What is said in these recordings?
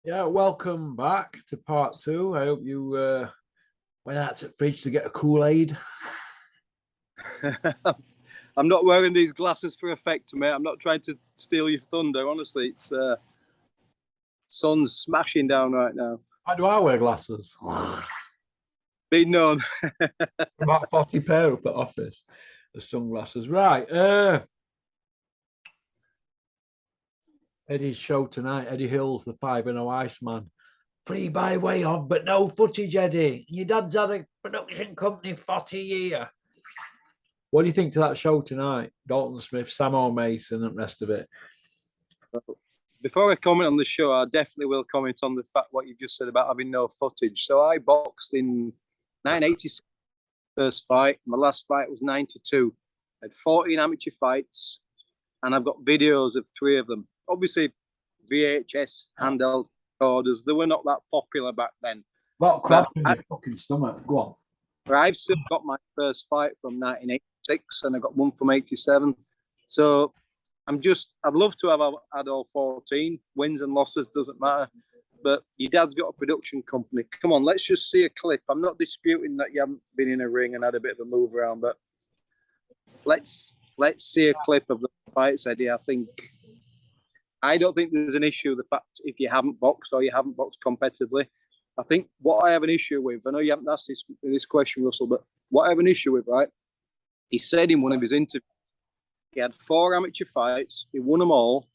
Yeah, welcome back to part two. I hope you went out to the fridge to get a Kool-Aid. I'm not wearing these glasses for effect, mate. I'm not trying to steal your thunder. Honestly, it's sun's smashing down right now. Why do I wear glasses? Been known. About 40 pair up at office, the sunglasses. Right. Eddie's show tonight. Eddie Hills, the 5-0 Iceman. Free by way of, but no footage, Eddie. Your dad's had a production company 40 years. What do you think to that show tonight? Dalton Smith, Sam O'Mason, and the rest of it. Before I comment on the show, I definitely will comment on the fact what you've just said about having no footage. So I boxed in 1986, first fight. My last fight was 92. I had 14 amateur fights, and I've got videos of 3 of them. Obviously, VHS handheld recorders. They were not that popular back then. What crap in your fucking stomach? Go on. I've still got my first fight from 1986, and I got one from 87. So I'd love to have had all 14 wins and losses, doesn't matter. But your dad's got a production company. Come on, let's just see a clip. I'm not disputing that you haven't been in a ring and had a bit of a move around, but let's see a clip of the fights, Eddie. I don't think there's an issue the fact if you haven't boxed or you haven't boxed competitively. I think what I have an issue with, I know you haven't asked this question, Russell, but what I have an issue with, right? He said in one of his interviews, he had 4 amateur fights. He won them all.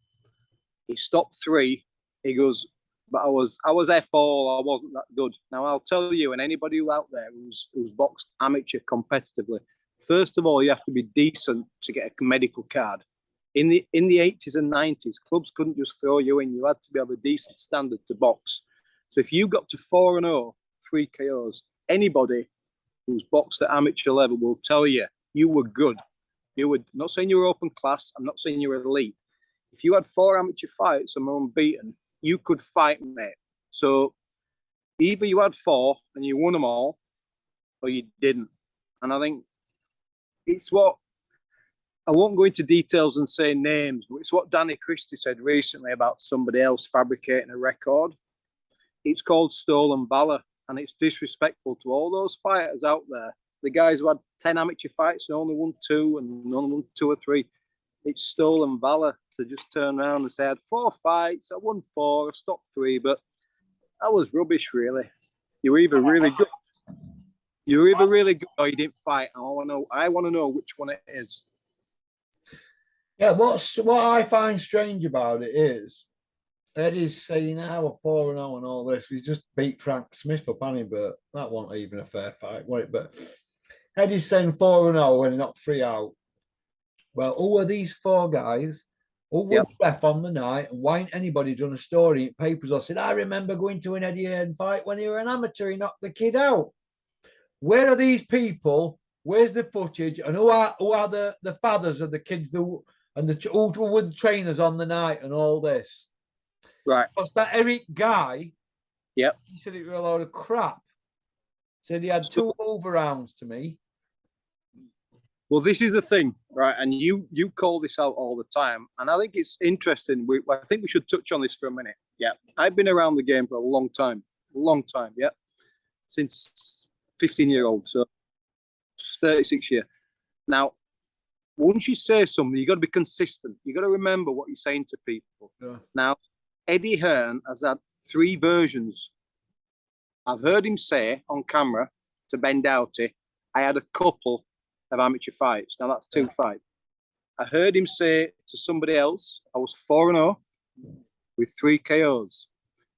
He stopped 3. He goes, but I was F all. I wasn't that good. Now I'll tell you, and anybody out there who's boxed amateur competitively, first of all, you have to be decent to get a medical card. In the 80s and 90s, clubs couldn't just throw you in. You had to be of a decent standard to box. So if you got to 4-0, 3 KOs, anybody who's boxed at amateur level will tell you you were good. I'm not saying you were open class. I'm not saying you were elite. If you had 4 amateur fights and were unbeaten, you could fight, mate. So either you had 4 and you won them all, or you didn't. And I think it's what, I won't go into details and say names, but it's what Danny Christie said recently about somebody else fabricating a record. It's called stolen valor, and it's disrespectful to all those fighters out there. The guys who had 10 amateur fights and only won 2 and only won 2 or 3. It's stolen valor to just turn around and say, I had 4 fights, I won 4, I stopped 3, but that was rubbish, really. You were either really good, or you didn't fight. I want to know which one it is. Yeah, what I find strange about it is Eddie's saying now we're 4-0 and all this. We just beat Frank Smith up, hadn't he? But that wasn't even a fair fight, was it? But Eddie's saying 4-0 when he knocked 3 out. Well, who are these 4 guys? Who was ref on the night? And why ain't anybody done a story in papers or said, I remember going to an Eddie Hearn fight when he was an amateur, he knocked the kid out. Where are these people? Where's the footage? And who are the fathers of the kids who were the trainers on the night and all this? Right. Because that Eric guy, he said it was a load of crap. Said he had 2 overrounds to me. Well, this is the thing, right? And you call this out all the time. And I think it's interesting. I think we should touch on this for a minute. Yeah. I've been around the game for a long time. Yeah. Since 15-year-old. So 36 years. Now, once you say something, you got to be consistent. You got to remember what you're saying to people. Yeah. Now, Eddie Hearn has had 3 versions. I've heard him say on camera to Ben Doughty, I had a couple of amateur fights. Now that's 2 fights. I heard him say to somebody else, I was 4-0 with 3 KOs.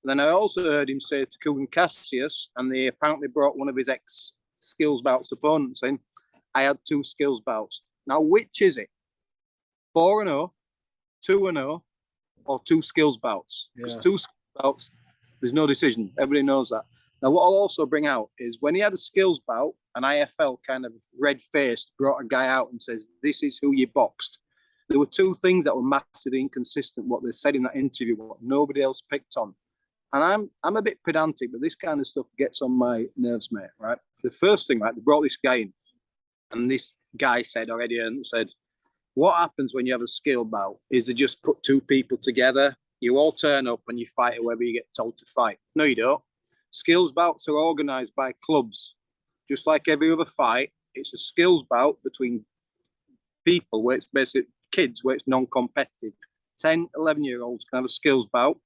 And then I also heard him say to Kugan Cassius, and they apparently brought one of his ex-skills bouts opponents in, I had 2 skills bouts. Now, which is it? 4-0, 2-0, or 2 skills bouts? Because 2 skills bouts, there's no decision. Everybody knows that. Now, what I'll also bring out is when he had a skills bout, an IFL kind of red-faced brought a guy out and says, this is who you boxed. There were 2 things that were massively inconsistent, what they said in that interview, what nobody else picked on. And I'm a bit pedantic, but this kind of stuff gets on my nerves, mate, right? The first thing, right, they brought this guy in, and this guy said already, and said, what happens when you have a skill bout is they just put 2 people together You all turn up and you fight whoever you get told to fight. No, you don't. Skills bouts are organised by clubs. Just like every other fight, it's a skills bout between people where it's basically kids, where it's non-competitive. 10, 11-year-olds can have a skills bout.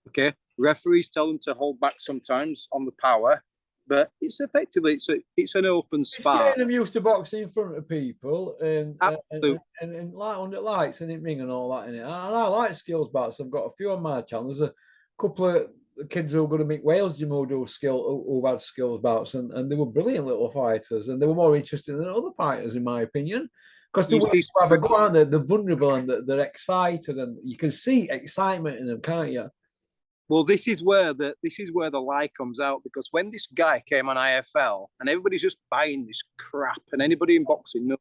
Okay. Referees tell them to hold back sometimes on the power, but it's effectively, it's an open spar. Getting them used to boxing in front of people and like under lights and it ring and all that in it. And I like skills bouts. I've got a few on my channel. There's a couple of kids who are going to make Wales gym who've had skills bouts and they were brilliant little fighters and they were more interesting than other fighters in my opinion. Because they have a go, aren't they? They're vulnerable and they're excited and you can see excitement in them, can't you? Well, this is where the lie comes out, because when this guy came on IFL and everybody's just buying this crap, and anybody in boxing knows,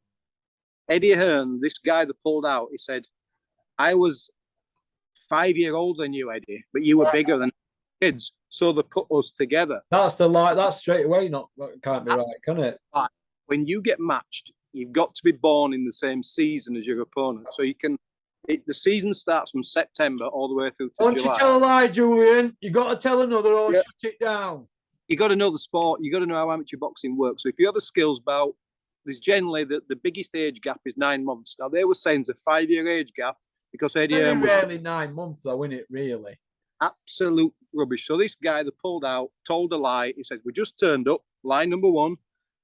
Eddie Hearn, this guy that pulled out, he said, I was 5 years older than you, Eddie, but you were bigger than kids, so they put us together. That's the lie. That's straight away can't be right, can it? When you get matched, you've got to be born in the same season as your opponent, so you can. The season starts from September all the way through to July. Don't you tell a lie, Julian. You got to tell another or shut it down. You got to know the sport. You got to know how amateur boxing works. So if you have a skills bout, there's generally the biggest age gap is 9 months. Now they were saying it's a 5-year age gap because Eddie Hearn was rarely 9 months though, isn't it? Really, absolute rubbish. So this guy that pulled out told a lie. He said, "We just turned up. Line number 1,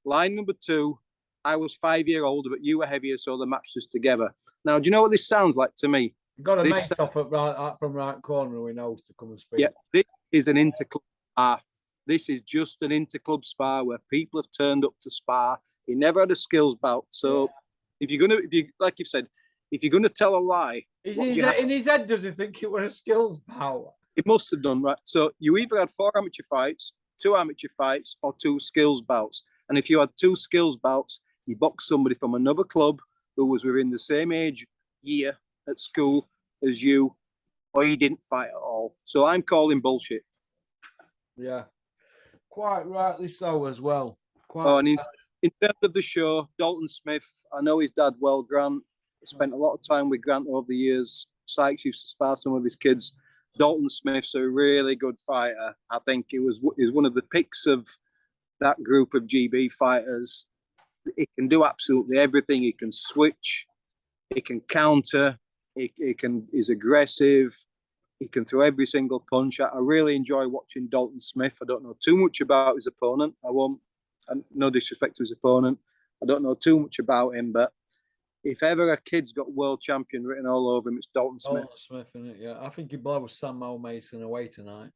line number 2. I was 5 years older, but you were heavier, so the matched us together." Now, do you know what this sounds like to me? You've got a mate off from right corner who knows to come and speak. Yeah, this is an interclub spar. This is just an interclub spar where people have turned up to spar. He never had a skills bout. So if you're like you've said, if you're gonna tell a lie, in his head, does he think it was a skills bout? It must have done, right? So you either had 4 amateur fights, 2 amateur fights, or 2 skills bouts. And if you had 2 skills bouts, you boxed somebody from another club who was within the same age year at school as you, or you didn't fight at all. So I'm calling bullshit. Yeah, quite rightly so as well. And in terms of the show, Dalton Smith, I know his dad well, Grant. I spent a lot of time with Grant over the years. Sykes used to spar some of his kids. Dalton Smith's a really good fighter. I think he was one of the picks of that group of GB fighters. He can do absolutely everything. He can switch. He can counter. He's aggressive. He can throw every single punch. I really enjoy watching Dalton Smith. I don't know too much about his opponent. No disrespect to his opponent. I don't know too much about him, but if ever a kid's got world champion written all over him, it's Dalton Smith. Dalton Smith, isn't it? Yeah, I think he blows Sam Mason away tonight.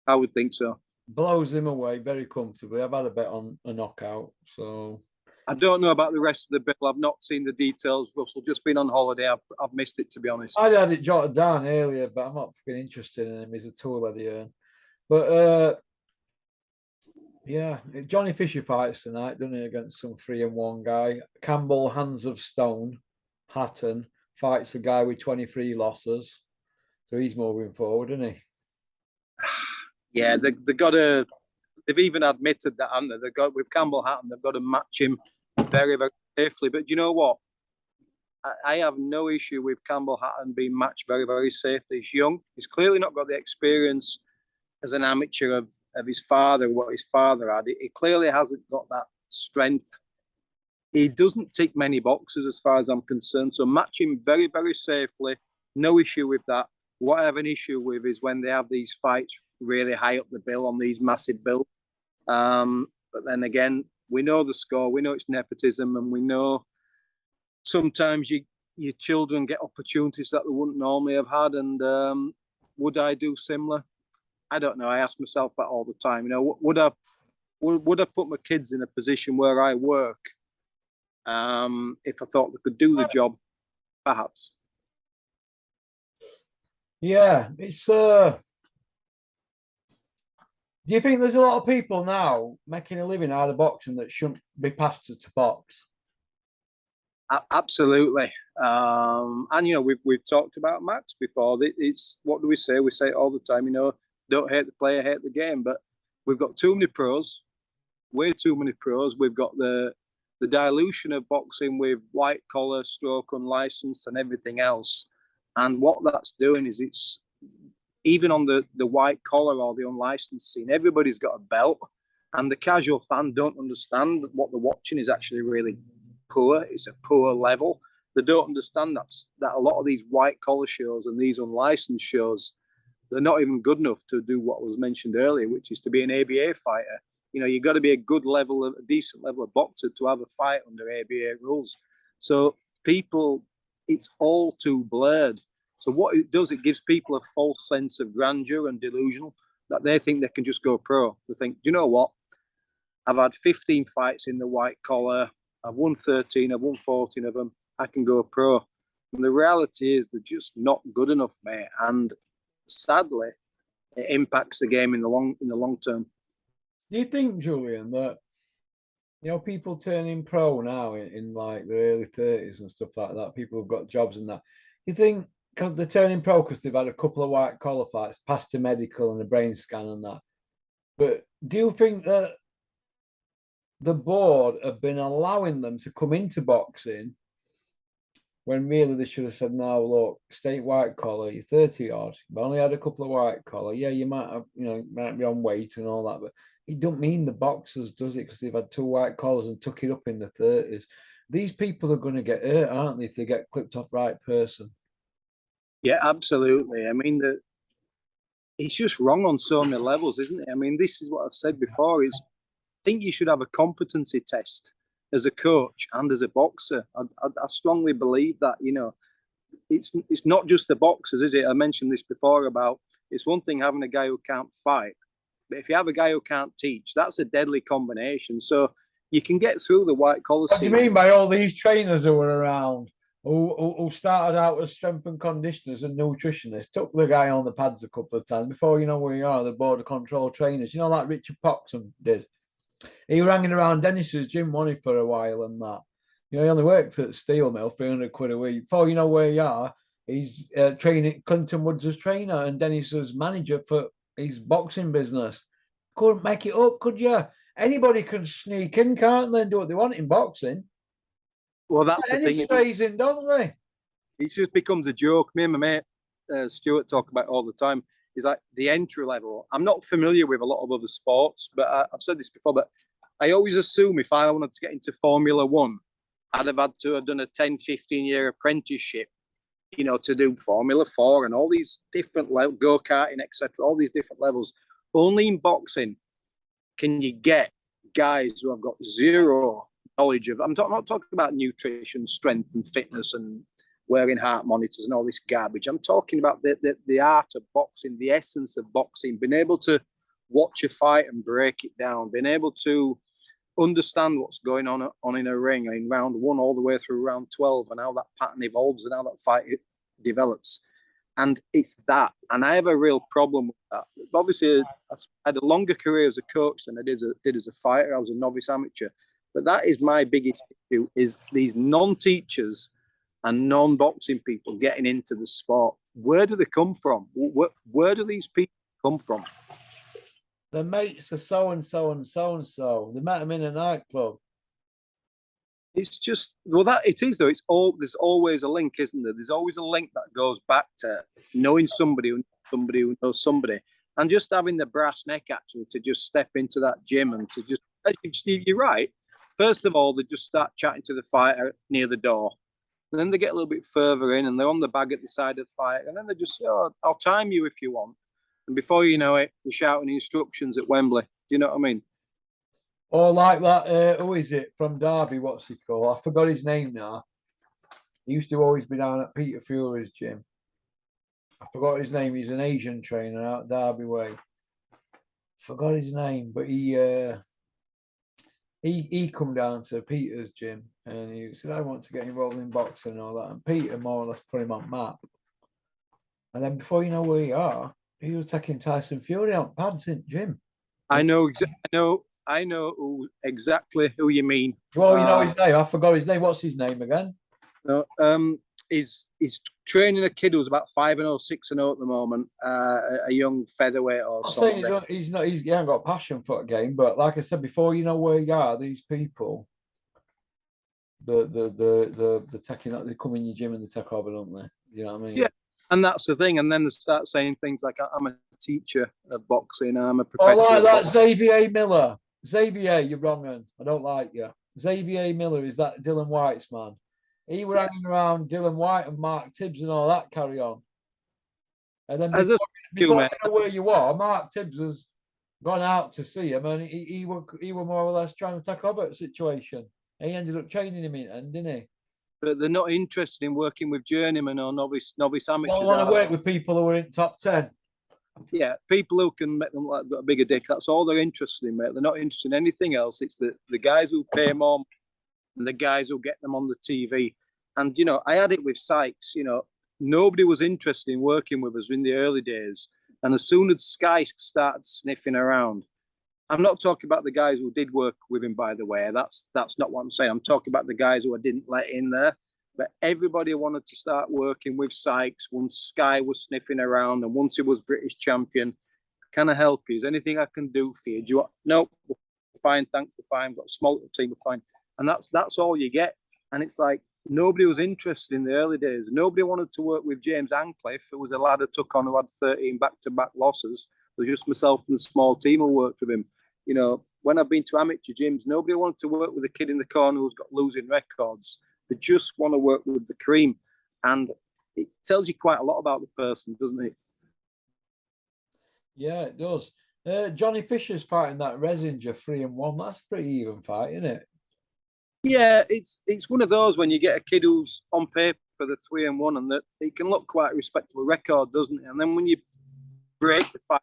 I would think so. Blows him away very comfortably. I've had a bet on a knockout, so. I don't know about the rest of the bill. I've not seen the details, Russell. Just been on holiday. I've missed it, to be honest. I had it jotted down earlier, but I'm not fucking interested in him. He's a tool of the year. But yeah, Johnny Fisher fights tonight, doesn't he, against some 3-1 guy. Campbell Hatton fights a guy with 23 losses. So he's moving forward, isn't he? Yeah, they've even admitted that, haven't they? They've got, with Campbell Hatton, they've got to match him very, very safely. But you know what? I have no issue with Campbell Hatton being matched very, very safely. He's young. He's clearly not got the experience as an amateur of his father, what his father had. He clearly hasn't got that strength. He doesn't tick many boxes as far as I'm concerned. So match him very, very safely. No issue with that. What I have an issue with is when they have these fights really high up the bill on these massive bills. But then again, we know the score. We know it's nepotism, and we know sometimes your children get opportunities that they wouldn't normally have had. And would I do similar? I don't know. I ask myself that all the time. You know, would I put my kids in a position where I work if I thought they could do the job? Perhaps. Yeah, it's. Do you think there's a lot of people now making a living out of boxing that shouldn't be passed to box? Absolutely. And you know, we've talked about Max before. It's what do we say? We say it all the time. You know, don't hate the player, hate the game. But we've got too many pros, way too many pros. We've got the dilution of boxing with white collar, stroke unlicensed, and everything else. And what that's doing is even on the white collar or the unlicensed scene, everybody's got a belt, and the casual fan don't understand that what they're watching is actually really poor. It's a poor level. They don't understand that a lot of these white collar shows and these unlicensed shows, they're not even good enough to do what was mentioned earlier, which is to be an ABA fighter. You know, you've got to be a decent level of boxer to have a fight under ABA rules. So people, it's all too blurred. So what it does, it gives people a false sense of grandeur and delusional that they think they can just go pro. They think, do you know what? I've had 15 fights in the white collar. I've won 13. I've won 14 of them. I can go pro. And the reality is they're just not good enough, mate. And sadly, it impacts the game in the long term. Do you think, Julian, that people turning pro now in like the early 30s and stuff like that, people who've got jobs and that, you think because they're turning pro because they've had a couple of white collar fights, passed a medical and a brain scan and that, but do you think that the board have been allowing them to come into boxing when really they should have said, no, look, state white collar, you're 30 odd, you've only had a couple of white collar, yeah, you might have, might be on weight and all that, but it don't mean the boxers, does it? Because they've had 2 white collars and took it up in the 30s. These people are going to get hurt, aren't they, if they get clipped off right person? Yeah, absolutely. I mean, it's just wrong on so many levels, isn't it? I mean, this is what I've said before, is I think you should have a competency test as a coach and as a boxer. I strongly believe that, it's not just the boxers, is it? I mentioned this before about it's one thing having a guy who can't fight, but if you have a guy who can't teach, that's a deadly combination. So you can get through the white collar scene. What do you mean by all these trainers who were around, who started out as strength and conditioners and nutritionists, took the guy on the pads a couple of times before you know where you are, the border control trainers, like Richard Poxham did. He was hanging around Dennis's gym money for a while and that. He only works at Steel Mill, 300 quid a week. Before you know where you are, he's training Clinton Woods as trainer and Dennis as manager for his boxing business. Couldn't make it up, could you? Anybody can sneak in, can't they, and do what they want in boxing? Well, that's the thing. Strays in, don't they? It just becomes a joke. Me and my mate Stuart talk about it all the time. Is like the entry level. I'm not familiar with a lot of other sports, but I've said this before, but I always assume if I wanted to get into Formula One, I'd have had to have done a 10, 15-year apprenticeship, to do Formula 4 and all these different levels, go-karting, etc., all these different levels. Only in boxing can you get guys who have got zero knowledge of, I'm not talking about nutrition, strength and fitness and wearing heart monitors and all this garbage. I'm talking about the art of boxing, the essence of boxing, being able to watch a fight and break it down, being able to understand what's going on in a ring in round 1 all the way through round 12 and how that pattern evolves and how that fight develops. And it's that. And I have a real problem with that. Obviously, I had a longer career as a coach than I did as a fighter. I was a novice amateur. But that is my biggest issue, is these non-teachers and non-boxing people getting into the sport. Where do they come from? Where do these people come from? The mates are so and so and so and so. They met them in a nightclub. It's just, well, that it is though. There's always a link, isn't there? There's always a link that goes back to knowing somebody who knows somebody, and just having the brass neck actually to just step into that gym and to just. You're right. First of all, they just start chatting to the fighter near the door. And then they get a little bit further in and they're on the bag at the side of the fight. And then they just say, oh, I'll time you if you want. And before you know it, they're shouting instructions at Wembley. Do you know what I mean? Or like that, who is it from Derby? What's he called? I forgot his name now. He used to always be down at Peter Fury's gym. I forgot his name. He's an Asian trainer out Derby way. Forgot his name, but he come down to Peter's gym and he said, I want to get involved in boxing and all that. And Peter more or less put him on map. And then before you know where you are, he was taking Tyson Fury out pads in gym. I know exactly who you mean. Well, you know his name. I forgot his name. What's his name again? No, he's training a kid who's about 5-0, 6-0 at the moment. A young featherweight or something. He hasn't got passion for the game. But like I said before, you know where you are. These people, the taking that, they come in your gym and they take over, don't they? You know what I mean? Yeah. And that's the thing. And then they start saying things like, I'm a teacher of boxing, I'm a Oh, professor like of that boxing. Xavier Miller. Xavier, you're wrong, man. I don't like you. Xavier Miller is that Dylan White's man. He were Yeah. hanging around Dylan White and Mark Tibbs and all that carry on. And then As a before mate, you know where you are, Mark Tibbs was gone out to see him, and he were more or less trying to take over the situation. And he ended up training him in the end, didn't he? but they're not interested in working with journeyman or novice Don't amateurs. want to work with people who are in top 10. Yeah, people who can make them like a bigger dick. That's all they're interested in, mate. They're not interested in anything else. It's the guys who pay more and the guys who get them on the TV. And I had it with Sykes. Nobody was interested in working with us in the early days. And as soon as Sky started sniffing around, I'm not talking about the guys who did work with him, by the way. That's not what I'm saying. I'm talking about the guys who I didn't let in there. But everybody wanted to start working with Sykes once Sky was sniffing around and once he was British champion. Can I help you? Is anything I can do for you? Do you want? No, we're fine. Thanks, we're fine. We've got a small little team, we're fine. And that's all you get. And it's like nobody was interested in the early days. Nobody wanted to work with James Ancliffe, who was a lad I took on who had 13 back-to-back losses. It was just myself and the small team who worked with him. When I've been to amateur gyms, nobody wanted to work with a kid in the corner who's got losing records. They just want to work with the cream. And it tells you quite a lot about the person, doesn't it? Yeah, it does. Johnny Fisher's fighting that Resinger 3-1. That's a pretty even fight, isn't it? Yeah, it's one of those when you get a kid who's on paper the 3-1 and that it can look quite a respectable record, doesn't it? And then when you break the fight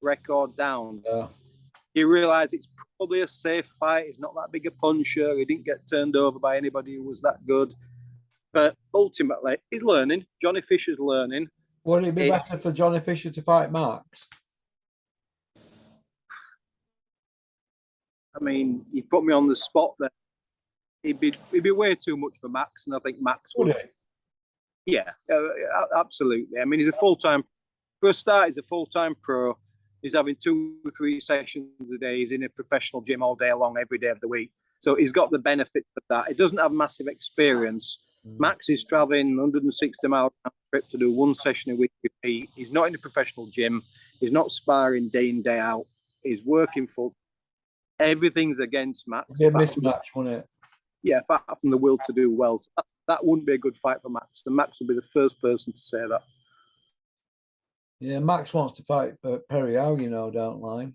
record down, you realise it's probably a safe fight. He's not that big a puncher. He didn't get turned over by anybody who was that good. But ultimately, he's learning. Johnny Fisher's learning. Would it be better for Johnny Fisher to fight Max? I mean, you put me on the spot there. It'd be way too much for Max, and I think Max would. Yeah, absolutely. I mean, he's a full-time. For a start, he's a full-time pro. He's having 2 or 3 sessions a day. He's in a professional gym all day long, every day of the week. So he's got the benefit of that. He doesn't have massive experience. Max is traveling 160 mile trip to do 1 session a week with me. He's not in a professional gym. He's not sparring day in, day out. He's working full. Everything's against Max. It'd be a mismatch, wouldn't it? Yeah, apart from the will to do well. So that wouldn't be a good fight for Max. And Max would be the first person to say that. Yeah, Max wants to fight Perry Howe, don't lie.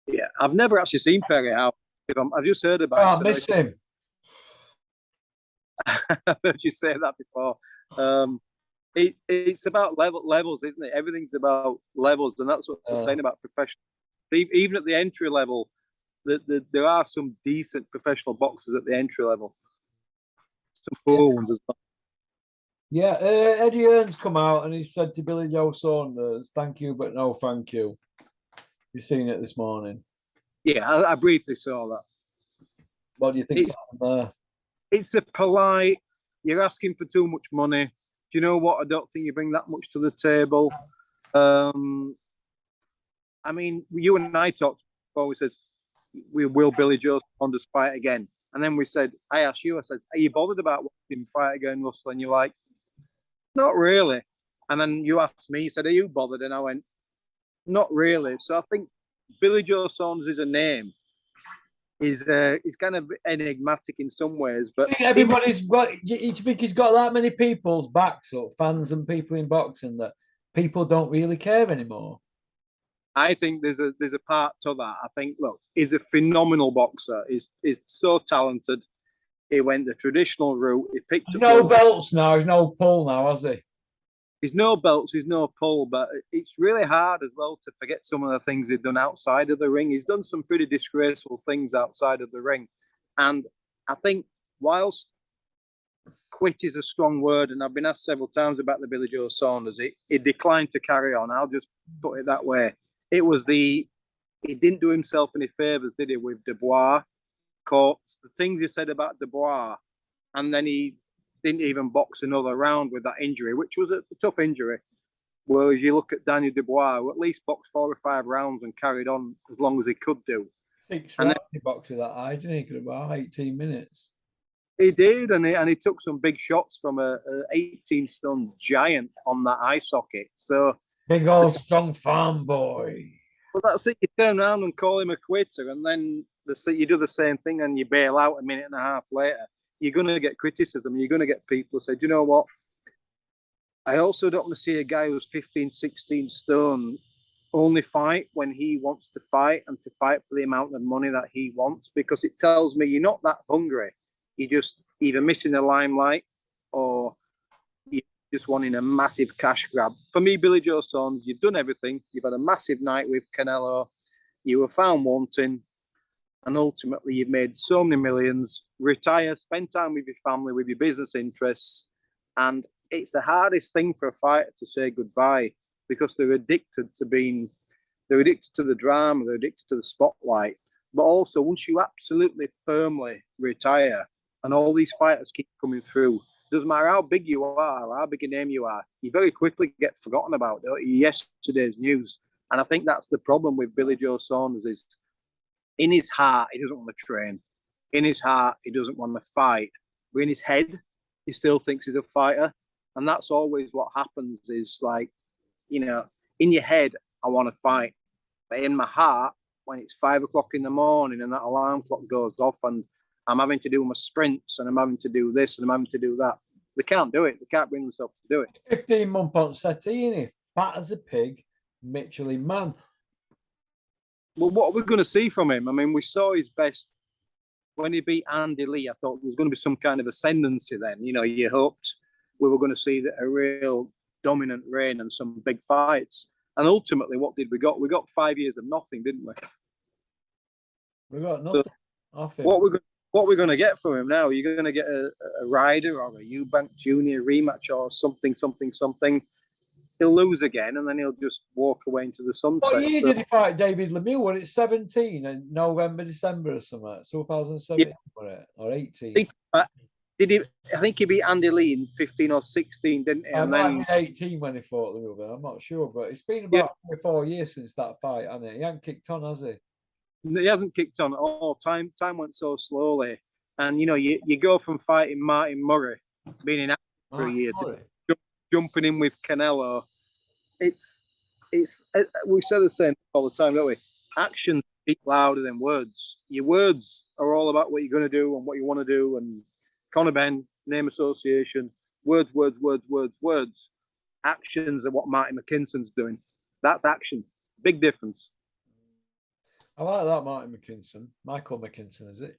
Yeah, I've never actually seen Perry Howe. I've just heard about him. I miss him. I've heard you say that before. It's about levels, isn't it? Everything's about levels, and that's what I'm saying about professional. Even at the entry level, there are some decent professional boxers at the entry level. Some poor ones as well. Yeah, Eddie Hearn's come out and he said to Billy Joe Saunders, "Thank you, but no thank you." You've seen it this morning. Yeah, I briefly saw that. What do you think there? It's a polite, you're asking for too much money. Do you know what? I don't think you bring that much to the table. I mean, you and I talked before. We said, will Billy Joe Saunders fight again? And then we said, I asked you, I said, are you bothered about watching him fight again, Russell? And you're like, not really. And then you asked me, you said, are you bothered? And I went, not really. So I think Billy Joe Saunders is a name. He's kind of enigmatic in some ways, but everybody's got. Do you think he's got that many people's backs up, fans and people in boxing, that people don't really care anymore? I think there's a part to that. I think, look, he's a phenomenal boxer. He's so talented. He went the traditional route. He picked up no belts now. He's no pull now, has he? He's no belts. He's no pull. But it's really hard as well to forget some of the things he's done outside of the ring. He's done some pretty disgraceful things outside of the ring, and I think whilst quit is a strong word, and I've been asked several times about the Billy Joe Saunders, he declined to carry on. I'll just put it that way. He didn't do himself any favours, did he, with Dubois, Coates, the things he said about Dubois, and then he didn't even box another round with that injury, which was a tough injury. Whereas you look at Daniel Dubois, who at least boxed 4 or 5 rounds and carried on as long as he could do. 6 rounds he boxed with that eye, didn't he? Could have about 18 minutes. He did, and he took some big shots from a 18-stone giant on that eye socket. So, Big old strong farm boy. well, that's it. You turn around and call him a quitter, and then you do the same thing and you bail out a minute and a half later. You're going to get criticism. You're going to get people who say, do you know what? I also don't want to see a guy who's 15, 16 stone only fight when he wants to fight and to fight for the amount of money that he wants, because it tells me you're not that hungry. You're just either missing the limelight or you're just wanting a massive cash grab. For me, Billy Joe Saunders, you've done everything. You've had a massive night with Canelo. You were found wanting. And ultimately, you've made so many millions. Retire, spend time with your family, with your business interests. And it's the hardest thing for a fighter to say goodbye, because they're addicted to the drama, they're addicted to the spotlight. But also, once you absolutely firmly retire and all these fighters keep coming through, doesn't matter how big you are, or how big a name you are, you very quickly get forgotten about, don't you? Yesterday's news. And I think that's the problem with Billy Joe Saunders is, in his heart, he doesn't want to train. In his heart, he doesn't want to fight. But in his head, he still thinks he's a fighter. And that's always what happens is, like, you know, in your head, I want to fight. But in my heart, when it's 5 o'clock in the morning and that alarm clock goes off and I'm having to do my sprints and I'm having to do this and I'm having to do that, they can't do it. They can't bring themselves to do it. 15-month on settee, isn't he? Fat as a pig, Michelin man. Well, what are we going to see from him? I mean, we saw his best when he beat Andy Lee. I thought there was going to be some kind of ascendancy then. You know, you hoped we were going to see a real dominant reign and some big fights. And ultimately, what did we got? We got 5 years of nothing, didn't we? We got nothing off him. What we're going to get from him now? You're going to get a Ryder or a EUBANK Junior rematch or something. He'll lose again, and then he'll just walk away into the sunset. What year did he fight David Lemieux? Was it 17 and November, December or something? 2017 or 18? I think he beat Andy Lee in 15 or 16, didn't he? And then 18 when he fought Lemieux. I'm not sure, but it's been about 3 or 4 years since that fight, hasn't it? He hasn't kicked on, has he? He hasn't kicked on at all. Time went so slowly, and you know, you go from fighting Martin Murray, being in action for a year, to jumping in with Canelo. It's we say the same all the time, don't we? Actions speak louder than words. Your words are all about what you're going to do and what you want to do. And Conor Benn, name association, words. Actions are what Martin McKinson's doing. That's action. Big difference. I like that Martin McKinson. Michael McKinson, is it?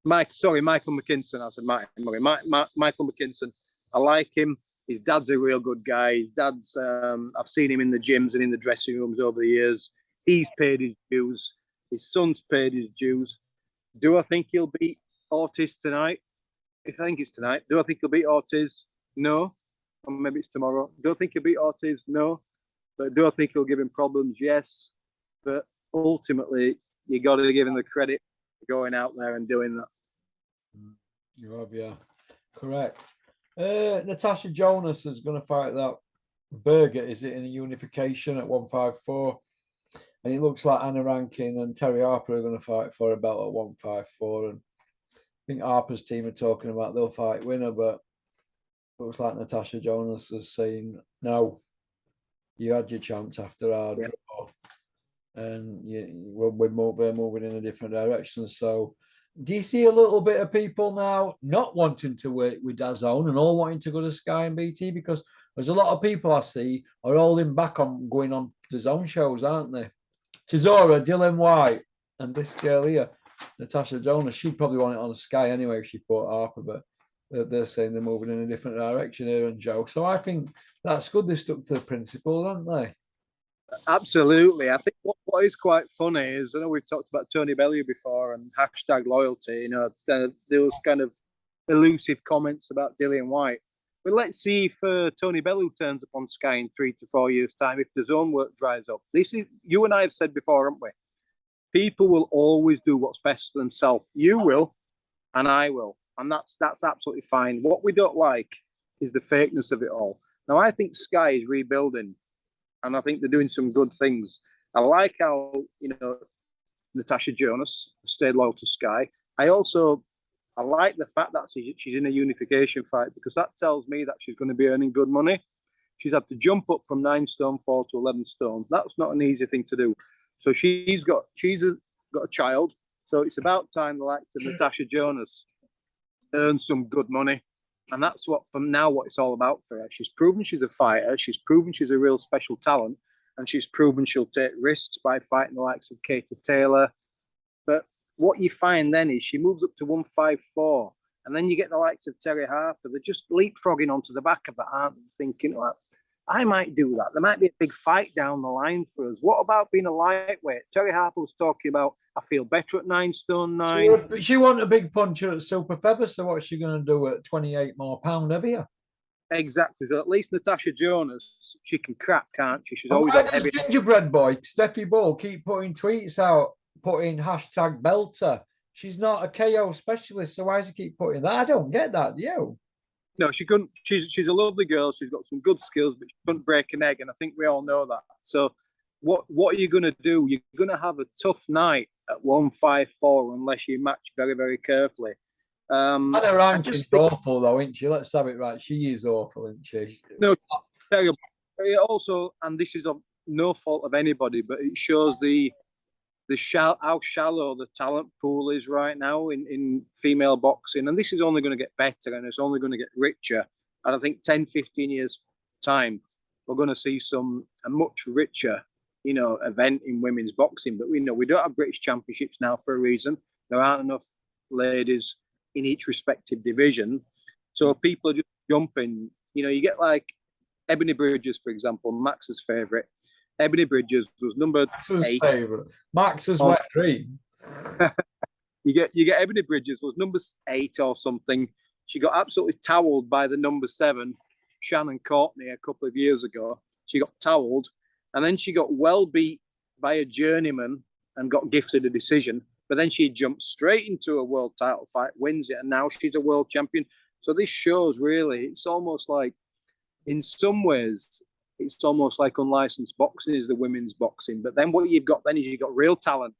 Michael McKinson. I said Martin Murray. Michael McKinson. I like him. His dad's a real good guy. His dad's, I've seen him in the gyms and in the dressing rooms over the years. He's paid his dues. His son's paid his dues. Do I think he'll beat Ortiz tonight? I think it's tonight. Do I think he'll beat Ortiz? No. Or maybe it's tomorrow. Do I think he'll beat Ortiz? No. But do I think he'll give him problems? Yes. But ultimately, you got to give him the credit for going out there and doing that. You have, yeah. Correct. Natasha Jonas is going to fight that Berger, is it, in a unification at 154? And it looks like Anna Rankin and Terry Harper are going to fight for a belt at 154. And I think Harper's team are talking about they'll fight winner, but it looks like Natasha Jonas is saying, no, you had your chance after our draw. And we're moving in a different direction. So do you see a little bit of people now not wanting to work with DAZN and all wanting to go to Sky and BT? Because there's a lot of people I see are holding back on going on DAZN shows, aren't they? Chisora, Dylan White, and this girl here, Natasha Jonas, she'd probably want it on Sky anyway if she fought Harper, but they're saying they're moving in a different direction here, and Joe. So I think that's good. They stuck to the principles, haven't they? Absolutely. I think what is quite funny is, I know we've talked about Tony Bellew before and hashtag loyalty, you know, those kind of elusive comments about Dillian White. But let's see if Tony Bellew turns up on Sky in 3 to 4 years' time, if the zone work dries up. This is, you and I have said before, haven't we? People will always do what's best for themselves. You will, and I will. And that's absolutely fine. What we don't like is the fakeness of it all. Now, I think Sky is rebuilding, and I think they're doing some good things. I like how, you know, Natasha Jonas stayed loyal to Sky. I also I like the fact that she's in a unification fight, because that tells me that she's going to be earning good money. She's had to jump up from 9 stone 4 to 11 stone. That's not an easy thing to do. So she's got a child. So it's about time the likes of Natasha Jonas earn some good money. And that's what it's all about for her. She's proven she's a fighter. She's proven she's a real special talent. And she's proven she'll take risks by fighting the likes of Katie Taylor. But what you find then is she moves up to 154. And then you get the likes of Terry Harper. They're just leapfrogging onto the back of that, aren't they? Thinking, like, I might do that. There might be a big fight down the line for us. What about being a lightweight? Terry Harper was talking about, I feel better at 9 stone 9. She want a big puncher at super feather, so what's she going to do at 28 more pound heavier? Exactly. So at least Natasha Jonas, she can crack, can't she? She's always had heavy. Gingerbread boy, Steffi Bull, keep putting tweets out, putting hashtag belter. She's not a KO specialist, so why does he keep putting that? I don't get that, do you? No, she couldn't. She's a lovely girl. She's got some good skills, but she couldn't break an egg, and I think we all know that. So what are you going to do? You're going to have a tough night at 154 unless you match very, very carefully. And her ranking's awful, though, isn't she? Let's have it right. She is awful, isn't she? No, terrible. Also, and this is of no fault of anybody, but it shows how shallow the talent pool is right now in female boxing. And this is only going to get better, and it's only going to get richer. And I think 10, 15 years time, we're going to see a much richer, event in women's boxing. But we don't have British championships now for a reason. There aren't enough ladies in each respective division. So people are just jumping. You get like Ebony Bridges, for example, Max's favourite. Ebony Bridges was number Max's 8. Favourite. Max's wet dream. You get Ebony Bridges was number 8 or something. She got absolutely towelled by the number 7, Shannon Courtney, a couple of years ago. She got towelled, and then she got well beat by a journeyman and got gifted a decision. But then she jumped straight into a world title fight, wins it, and now she's a world champion. So this shows really, it's almost like, in some ways, it's almost like unlicensed boxing is the women's boxing. But then what you've got then is you've got real talent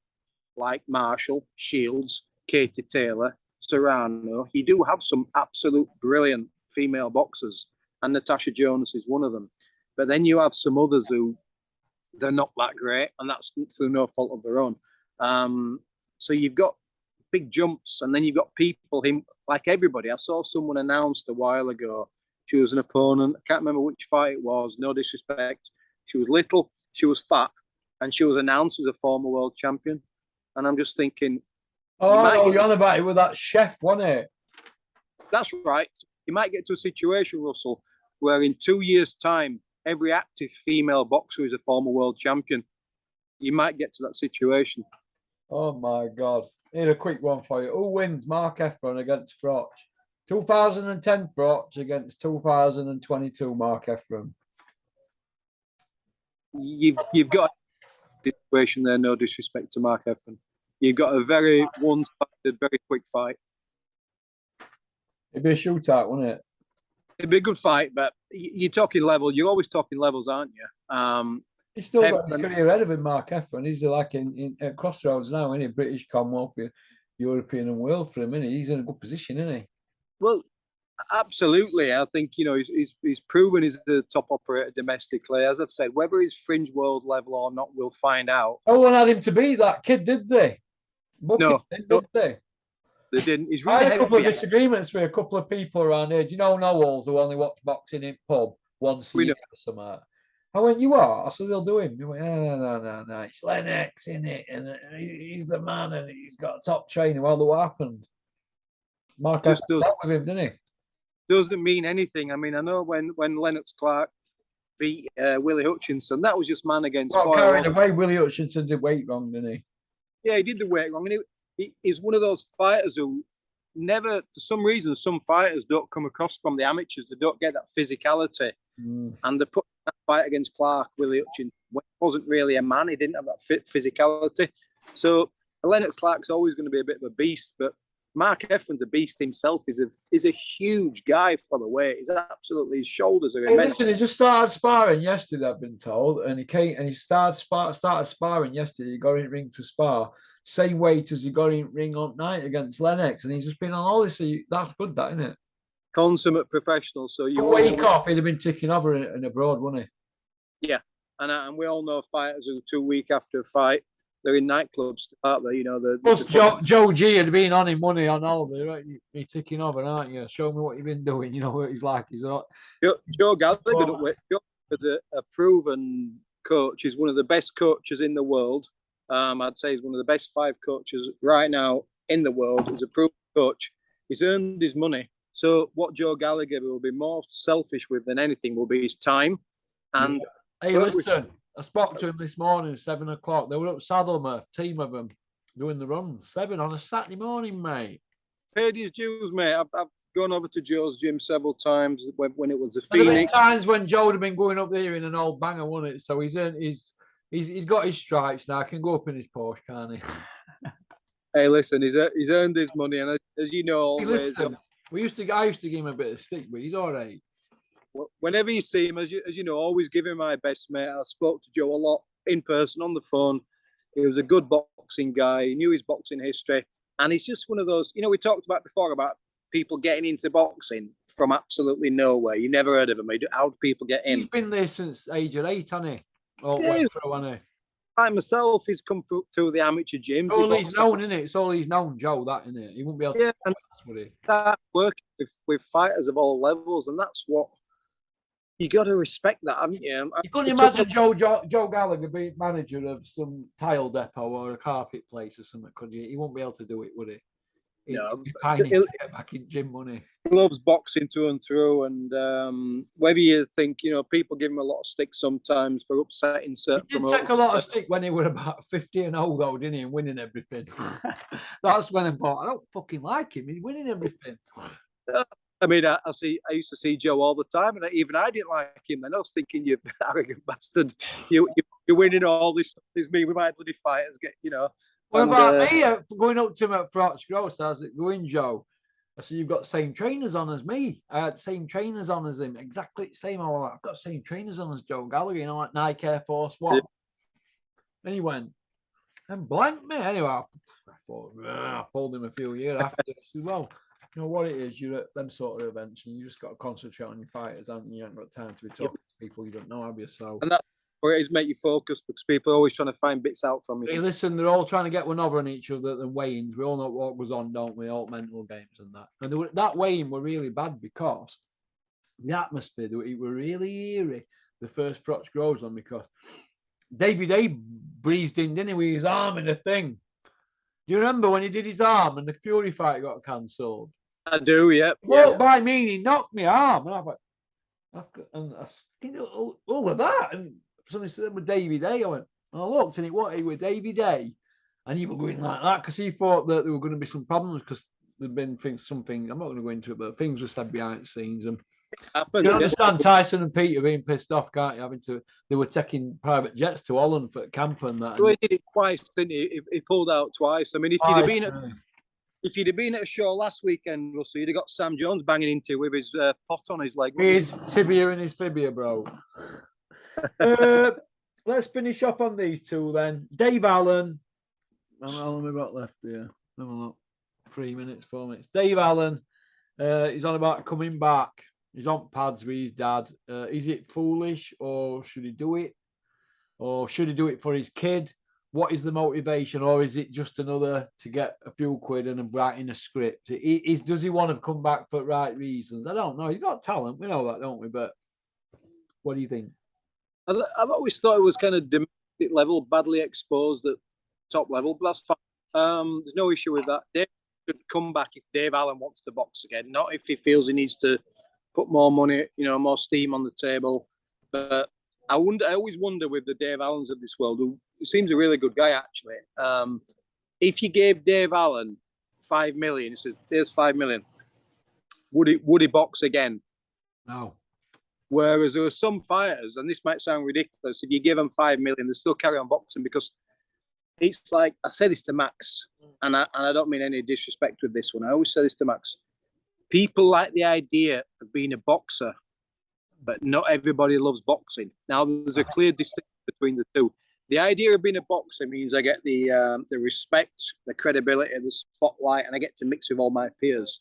like Marshall, Shields, Katie Taylor, Serrano. You do have some absolute brilliant female boxers, and Natasha Jonas is one of them. But then you have some others who they're not that great, and that's through no fault of their own. So you've got big jumps, and then you've got people, like everybody. I saw someone announced a while ago. She was an opponent. I can't remember which fight it was. No disrespect. She was little. She was fat, and she was announced as a former world champion. And I'm just thinking, you're on about it with that chef, wasn't it? That's right. You might get to a situation, Russell, where in 2 years' time, every active female boxer is a former world champion. You might get to that situation. Oh my God. Here's a quick one for you. Who wins Mark Efron against Froch? 2010 Froch against 2022 Mark Efron. You've got a situation there, no disrespect to Mark Efron. You've got a very one-sided, very quick fight. It'd be a shootout, wouldn't it? It'd be a good fight, but you're talking level. You're always talking levels, aren't you? He's still got his career ahead of him, Mark Efron. He's like at crossroads now, isn't he? British, Commonwealth, European and world for him, isn't he? He's in a good position, isn't he? Well, absolutely. I think, he's proven he's the top operator domestically. As I've said, whether he's fringe world level or not, we'll find out. No one had him to beat that kid, did they? No, did they? They didn't. He's really I had a couple of disagreements with a couple of people around here. Do you know Noels who only watch boxing in pub once a year or something? I went, you are? I said, they'll do him. He went, no. It's Lennox, in it, and he's the man, and he's got a top trainer. Well, what happened? Mark just does with him, didn't he? Doesn't mean anything. I mean, I know when Lennox Clark beat Willie Hutchinson, that was just man against boy. Carried away. Willie Hutchinson did weight wrong, didn't he? Yeah, he did the weight wrong, and he's one of those fighters who never, for some reason, some fighters don't come across from the amateurs. They don't get that physicality, and they put that fight against Clark, Willie Hutchinson, wasn't really a man. He didn't have that physicality. So Lennox Clark's always going to be a bit of a beast, but Mark Efron's a beast himself. Is a huge guy for the weight. He's absolutely, his shoulders are immense. Listen, he just started sparring yesterday, I've been told, and he started sparring yesterday. He got in ring to spar. same weight as he got in ring on night against Lennox, and he's just been on all this. So that's good, that, isn't it? Consummate professional. So A week off, he'd have been ticking over in abroad, wouldn't he? Yeah, and we all know fighters who 2 weeks after a fight, they're in nightclubs, aren't they? You know, plus Joe G had been on him money on holiday, right? You're ticking over, aren't you? Show me what you've been doing. You know what he's like. He's not. Joe Gallagher, as a proven coach, he's one of the best coaches in the world. I'd say he's one of the best 5 coaches right now in the world. He's a proven coach. He's earned his money. So what Joe Gallagher will be more selfish with than anything will be his time. And hey, listen, I spoke to him this morning, 7 o'clock. They were up Saddlemer, team of them, doing the runs. 7 on a Saturday morning, mate. Paid his dues, mate. I've gone over to Joe's gym several times when it was a Phoenix. There Phoenix. been times when Joe would have been going up there in an old banger, wasn't it? So he's earned he's got his stripes now. I can go up in his Porsche, can't he? Hey, listen, he's earned his money, and as you know, always. Hey, I used to give him a bit of stick, but he's all right. Whenever you see him, as you know, always give him my best, mate. I spoke to Joe a lot in person on the phone. He was a good boxing guy. He knew his boxing history, and he's just one of those. You know, we talked about before about people getting into boxing from absolutely nowhere. You never heard of him. How do people get in? He's been there since age of 8, hasn't he? Oh, yeah, hasn't he? I myself, he's come through the amateur gyms. All he's known, isn't it? It's all he's known, Joe, that, isn't it? He won't be able to that working with fighters of all levels, and that's what you got to respect that, haven't you? You couldn't imagine Joe Gallagher being manager of some tile depot or a carpet place or something, could you? He won't be able to do it, would he? No, he'll get back in gym money. He loves boxing through and through, and whether you think, you know, people give him a lot of stick sometimes for upsetting certain promoters. He did take a lot of stick when he was about 50 and 0, though, didn't he? And winning everything. That's when I thought, I don't fucking like him. He's winning everything. I mean, I used to see Joe all the time, and even I didn't like him. And I was thinking, you arrogant bastard, you're winning all this. It's me. We might bloody fighters get, you know. What about me going up to him at Froch Gross? How's it going, Joe? I said, you've got the same trainers on as me. I had the same trainers on as him. Exactly the same. I've got the same trainers on as Joe Gallagher, you know, like Nike Air Force One. Yeah. And he went, and blank me. Anyway, I thought, I pulled him a few years after. I said, well, you know what it is, you're at them sort of events and you just got to concentrate on your fighters, and you haven't got time to be talking to people you don't know, have you? So. And that's where it is, make you focus, because people are always trying to find bits out from you. Hey, listen, they're all trying to get one over on each other than weigh-ins. We all know what was on, don't we? All mental games and that. And that weigh-in were really bad because the atmosphere, it were really eerie, the first Froch Groves on, because David A breezed in, didn't he, with his arm in a thing. Do you remember when he did his arm and the Fury fight got cancelled? I do, yeah. Walked by me and he knocked my arm. And I went, and I said, look at that. And somebody said with David A. I went, I looked and it was David A. And he was going like that because he thought that there were going to be some problems because there'd been something, I'm not going to go into it, but things were said behind the scenes. And you can understand Tyson and Peter being pissed off, can't you? They were taking private jets to Holland for camp and that. Well, he did it twice, didn't he? He pulled out twice. I mean, if you'd have been at a show last weekend, Russell, you'd have got Sam Jones banging into with his pot on his leg. His tibia and his fibia, bro. Let's finish up on these two then. Dave Allen. How long have we got left here? 3 minutes, 4 minutes. Dave Allen. He's on about coming back. He's on pads with his dad. Is it foolish, or should he do it? Or should he do it for his kid? What is the motivation, or is it just another to get a few quid and writing a script? Does he want to come back for the right reasons? I don't know. He's got talent. We know that, don't we? But what do you think? I've always thought it was kind of domestic level, badly exposed at top level, but that's fine. There's no issue with that. Dave should come back if Dave Allen wants to box again, not if he feels he needs to put more money, you know, more steam on the table. But I always wonder with the Dave Allens of this world, who seems a really good guy, actually. If you gave Dave Allen 5 million, he says, there's 5 million, would he box again? No. Whereas there are some fighters, and this might sound ridiculous, if you give them 5 million, they still carry on boxing, because it's like, I said this to Max, and I don't mean any disrespect with this one. I always say this to Max. People like the idea of being a boxer, but not everybody loves boxing. Now, there's a clear distinction between the two. The idea of being a boxer means I get the respect, the credibility, the spotlight, and I get to mix with all my peers.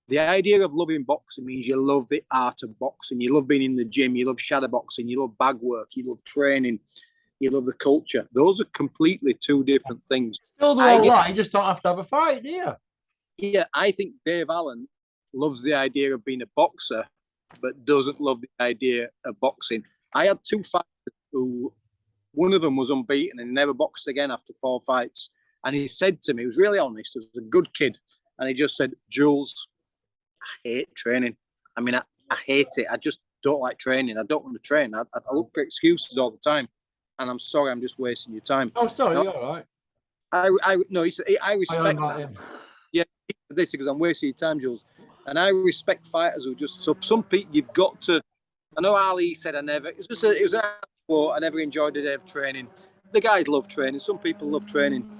The idea of loving boxing means you love the art of boxing. You love being in the gym. You love shadow boxing. You love bag work. You love training. You love the culture. Those are completely two different things. Still do all that. You just don't have to have a fight, do you? Yeah, I think Dave Allen loves the idea of being a boxer, but doesn't love the idea of boxing. I had two fighters who, one of them was unbeaten and never boxed again after 4 fights. And he said to me, he was really honest, he was a good kid. And he just said, Jules, I hate training. I mean, I hate it. I just don't like training. I don't want to train. I look for excuses all the time. And I'm sorry, I'm just wasting your time. Oh, sorry, you're all right. No, he said, I respect that. Him. Yeah, this because I'm wasting your time, Jules. And I respect fighters who just, so some people, you've got to, I know Ali said it was an sport. I never enjoyed a day of training. The guys love training. Some people love training.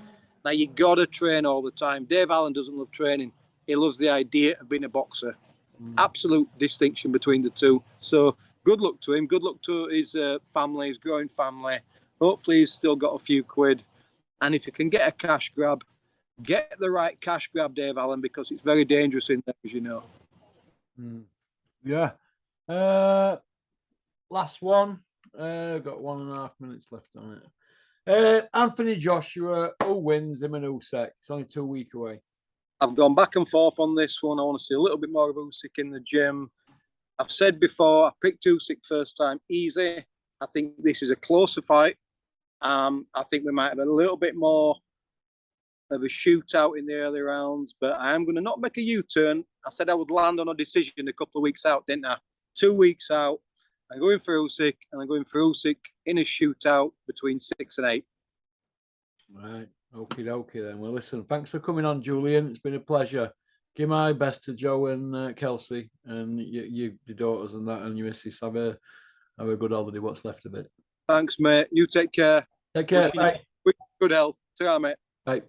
Now, you got to train all the time. Dave Allen doesn't love training. He loves the idea of being a boxer. Absolute distinction between the two. So good luck to him. Good luck to his family, his growing family. Hopefully he's still got a few quid. And if you can get a cash grab, get the right cash grab, Dave Allen, because it's very dangerous in there, as you know. Yeah. Last one. Got 1.5 minutes left on it. Anthony Joshua, who wins, him and Usyk? It's only 2 weeks away. I've gone back and forth on this one. I want to see a little bit more of Usyk in the gym. I've said before, I picked Usyk first time easy. I think this is a closer fight. I think we might have a little bit more of a shootout in the early rounds, but I am going to not make a U-turn. I said I would land on a decision a couple of weeks out, didn't I? 2 weeks out. I'm going for Usyk, and I'm going for Usyk in a shootout between 6 and 8. Right. Okie dokie then. Well, listen, thanks for coming on, Julian. It's been a pleasure. Give my best to Joe and Kelsey and you, the daughters and that, and your missus. Have a good holiday, what's left of it. Thanks, mate. You take care. Take care. Bye. Good health. Ta-ra, mate. Bye.